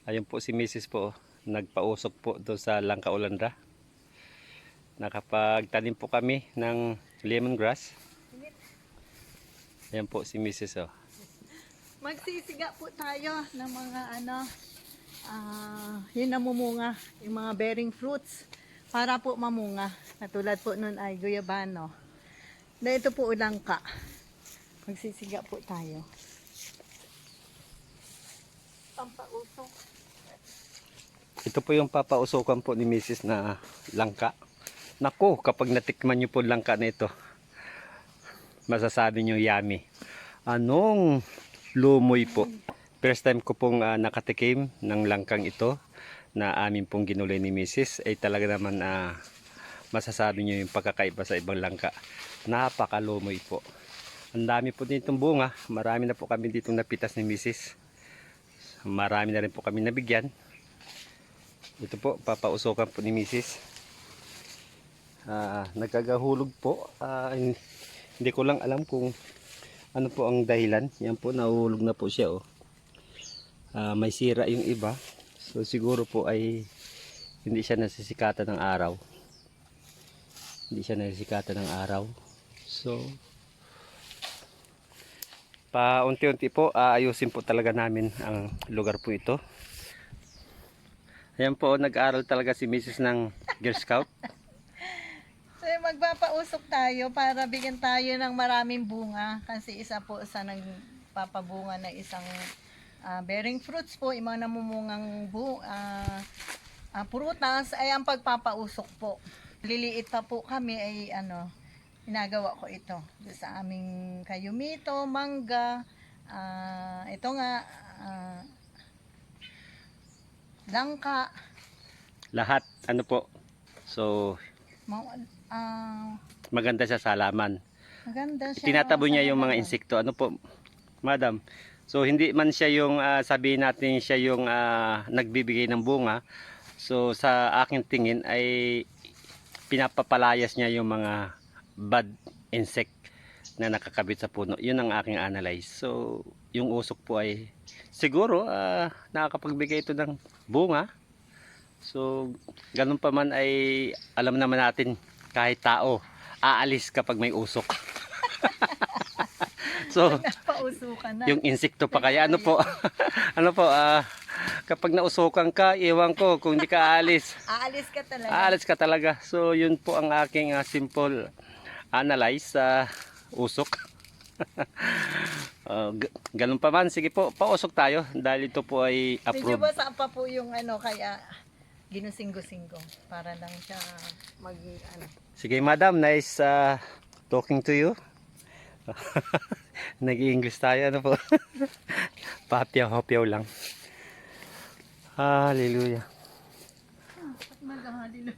Ayun po si Mrs. po, nagpausok po doon sa Langka Ulandra. Nakapagtanim po kami ng lemongrass. Ayan po si Mrs. Oh. Magsisiga po tayo ng mga yung namumunga, yung mga bearing fruits para po mamunga. Katulad po nun ay guyabano. Na ito po ulangka. Magsisiga po tayo. Pampausok. Ito po yung papausukan po ni Mrs. na langka. Naku, kapag natikman nyo po langka na ito, masasabi nyo yummy. Anong lumoy po. First time ko pong nakatikim ng langkang ito na amin pong ginulay ni Mrs. ay talaga naman masasabi nyo yung pagkakaiba sa ibang langka. Napakalumoy po. Ang dami po ditong bunga. Marami na po kami ditong napitas ni Mrs. Marami na rin po kami nabigyan. Ito po, papausukan po ni Mrs. Nagkagahulog po. Hindi ko lang alam kung ano po ang dahilan. Yan po, nahuhulog na po siya. Oh. May sira yung iba. So siguro po ay hindi siya nasisikatan ng araw. Hindi siya nasisikatan ng araw. So paunti-unti po ayusin po talaga namin ang lugar po ito. Ayan po, nag-aaral talaga si Mrs. ng Girl Scout. So magpapausok tayo para bigyan tayo ng maraming bunga. Kasi isa po sa nagpapabunga na isang bearing fruits po, yung mga namumungang prutas ay ang pagpapausok po. Liliit pa po kami ay ginagawa ko ito sa aming kayumito, mangga, ito nga langka, Lahat ano po. So maganda siya sa halaman. maganda siya. Tinatabo niya yung mga halaman. insekto. Ano po, madam? So hindi man siya yung sabihin natin siya yung nagbibigay ng bunga. So sa aking tingin ay pinapapalayas niya yung mga bad insect na nakakabit sa puno. Yun ang aking analyze. So yung usok po ay siguro nakakapagbigay ito ng bunga. So ganun pa man ay alam naman natin kahit tao aalis kapag may usok. So Napausukan na. yung insekto pa kaya ano po ano po kapag nausukan ka iwan ko kung hindi ka aalis. Aalis ka talaga. Aalis ka talaga. So yun po ang aking simple analyze sa usok. Ganun pa man, sige po, pausok tayo dahil ito po ay Medyo approved. basa pa po yung kaya ginusinggo-singgo para lang siya Sige madam, nice talking to you. Nag-i-English tayo ano po. Papyaw-hopyaw lang. Hallelujah. Maghahali na.